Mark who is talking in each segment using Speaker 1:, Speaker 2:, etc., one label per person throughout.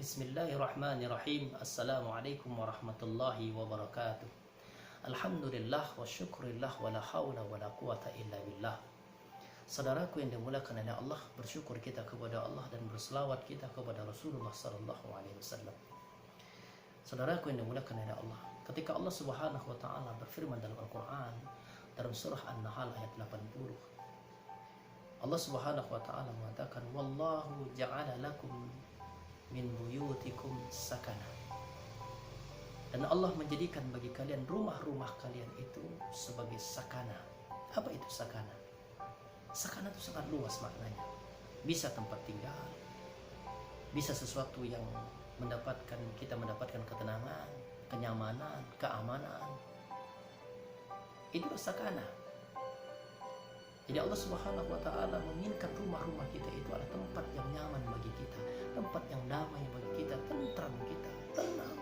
Speaker 1: Bismillahirrahmanirrahim. Assalamualaikum warahmatullahi wabarakatuh. Alhamdulillah wa syukurillah wa la hawla wa la quwata illa billah. Saudaraku yang dimuliakan oleh Allah, bersyukur kita kepada Allah dan berselawat kita kepada Rasulullah sallallahu alaihi wasallam. Saudaraku yang dimuliakan oleh Allah, ketika Allah Subhanahu wa taala berfirman dalam Al-Qur'an dalam surah An-Nahl ayat 80, Allah Subhanahu wa taala mengatakan, wallahu ja'ala lakum min buyutikum sakana. Dan Allah menjadikan bagi kalian rumah-rumah kalian itu sebagai sakana. Apa itu sakana? Sakana itu sangat luas maknanya. Bisa tempat tinggal, bisa sesuatu yang kita mendapatkan ketenangan, kenyamanan, keamanan. Itu sakana. Jadi Allah Subhanahu wa taala menginginkan rumah-rumah kita itu adalah tempat yang nyaman bagi kita, tempat yang damai bagi kita, tentram kita, tenang.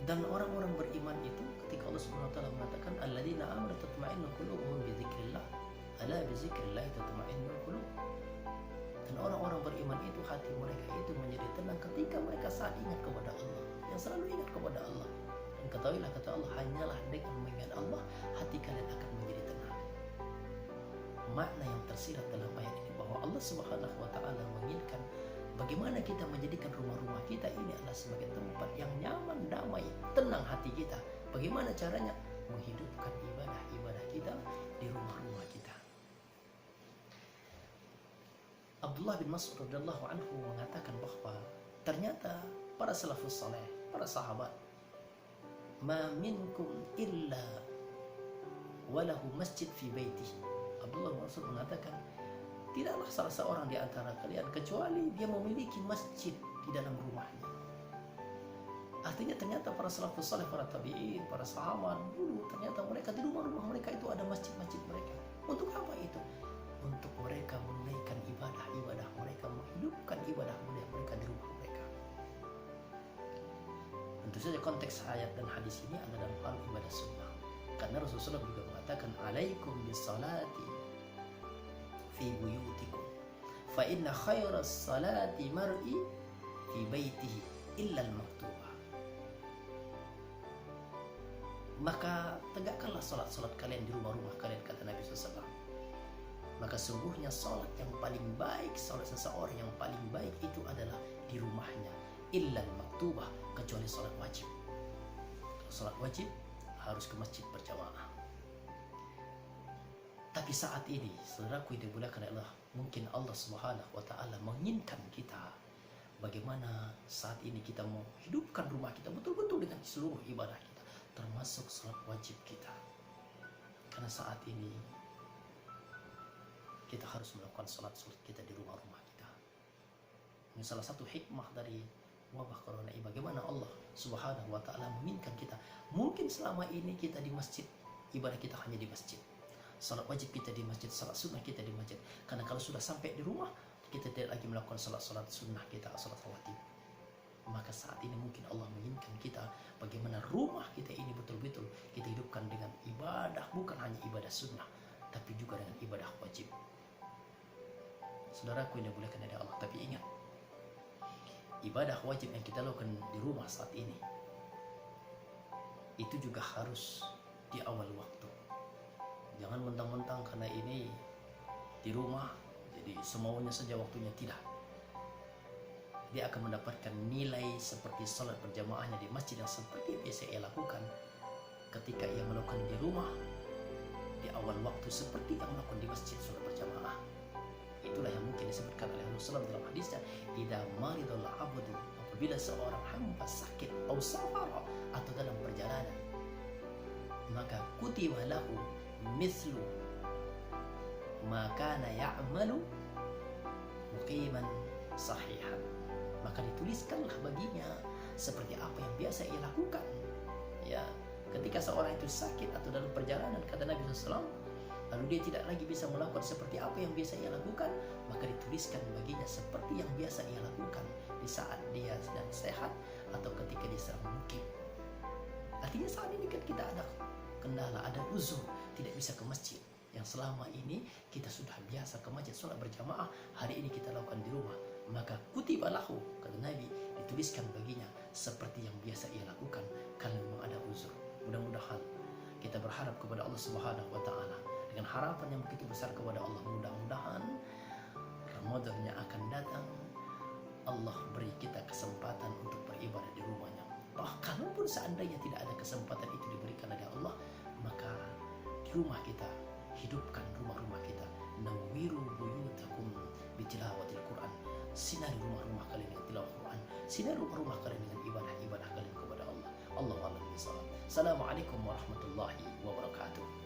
Speaker 1: Dan orang-orang beriman itu ketika Allah Subhanahu wa taala mengatakan alladzina amanu tatma'innu qulubuhum bi dzikrillah, ala bi dzikrillah tatma'innul qulub. Dan orang-orang beriman itu hati mereka itu menjadi tenang ketika mereka saat ingat kepada Allah, yang selalu ingat kepada Allah. Dan ketahuilah kata Allah, hanyalah dengan mengingat Allah hati kalian akan menjadi tenang. Makna yang tersirat dalam ayat ini bahwa Allah Subhanahu wa taala menginginkan bagaimana kita menjadikan rumah-rumah kita ini adalah sebagai tempat yang nyaman, damai, tenang hati kita. Bagaimana caranya? Menghidupkan ibadah-ibadah kita di rumah-rumah kita. Abdullah bin Mas'ud radhiyallahu anhu mengatakan bahwa ternyata para salafus saleh, para sahabat, ma minkum illa walahu masjid fi baitihi. Abdullah bin Mas'ud mengatakan, tidaklah salah seorang di antara kalian kecuali dia memiliki masjid di dalam rumahnya. Artinya ternyata para salafus saleh, para tabi'in, para sahabat dulu ternyata mereka di rumah-rumah mereka itu ada masjid-masjid mereka. Untuk apa itu? Untuk mereka menunaikan ibadah-ibadah mereka, menghidupkan ibadah mereka di rumah mereka. Tentu saja konteks ayat dan hadis ini adalah dalam hal ibadah sunnah. Karena Rasulullah juga mengatakan, alaikum bisalati fi buyutikum fa inna khairas salati mar'i fi baitihi illa al-maktubah. Maka tegakkanlah salat-salat kalian di rumah-rumah kalian, kata Nabi SAW. Maka sungguhnya salat yang paling baik, salat seseorang yang paling baik itu adalah di rumahnya, illa al-maktubah, kecuali salat wajib. Salat wajib harus ke masjid berjamaah. Tapi saat ini, saudaraku yang dimuliakan Allah, mungkin Allah Subhanahu wa taala menginginkan kita bagaimana saat ini kita mau hidupkan rumah kita betul-betul dengan seluruh ibadah kita, termasuk salat wajib kita. Karena saat ini kita harus melakukan salat kita di rumah-rumah kita. Ini salah satu hikmah dari wabah corona ini, bagaimana Allah Subhanahu wa taala menginginkan kita. Mungkin selama ini kita di masjid, ibadah kita hanya di masjid, salat wajib kita di masjid, salat sunnah kita di masjid. Karena kalau sudah sampai di rumah, kita tidak lagi melakukan salat sunnah kita, salat rawatib. Maka saat ini mungkin Allah menginginkan kita bagaimana rumah kita ini betul-betul kita hidupkan dengan ibadah, bukan hanya ibadah sunnah, tapi juga dengan ibadah wajib. Saudaraku yang dimuliakan oleh Allah, tapi ingat, ibadah wajib yang kita lakukan di rumah saat ini itu juga harus di awal waktu. Jangan mentang-mentang karena ini di rumah jadi semaunya saja waktunya, tidak. Dia akan mendapatkan nilai seperti salat berjamaahnya di masjid yang seperti biasa ia lakukan ketika ia melakukan di rumah di awal waktu seperti yang melakukan di masjid salat berjamaah. Itulah yang mungkin disebutkan oleh Rasulullah dalam hadisnya, idza maridul abdu, apabila seorang hamba sakit, atau safara, atau dalam perjalanan, maka kutiba lahu mislu ma kana ya'malu muqiman sahihan. Maka dituliskanlah baginya seperti apa yang biasa ia lakukan. Ya, ketika seorang itu sakit atau dalam perjalanan, kata Nabi SAW, lalu dia tidak lagi bisa melakukan seperti apa yang biasa ia lakukan, maka dituliskan baginya seperti yang biasa ia lakukan di saat dia sedang sehat atau ketika dia sedang mukim. Artinya saat ini kan kita ada kendala, ada uzur, tidak bisa ke masjid. Yang selama ini kita sudah biasa ke masjid sholat berjamaah, hari ini kita lakukan di rumah. maka kutiba lahu, kata Nabi, dituliskan baginya seperti yang biasa ia lakukan kalau memang ada uzur. Mudah-mudahan kita berharap kepada Allah Subhanahu wa taala dengan harapan yang begitu besar kepada Allah, mudah-mudahan Ramadan yang akan datang Allah beri kita kesempatan untuk beribadah di rumahnya. Kalaupun seandainya tidak ada kesempatan itu diberikan oleh Allah, maka di rumah kita, hidupkan rumah-rumah kita. Nawwiru buyutakum bitilawatil Quran. Sinari rumah-rumah kalian dengan tilawah Quran. Sinari rumah-rumah kalian dengan ibadah-ibadah kalian kepada Allah. Allahu a'lam bishawab. Assalamualaikum warahmatullahi wabarakatuh.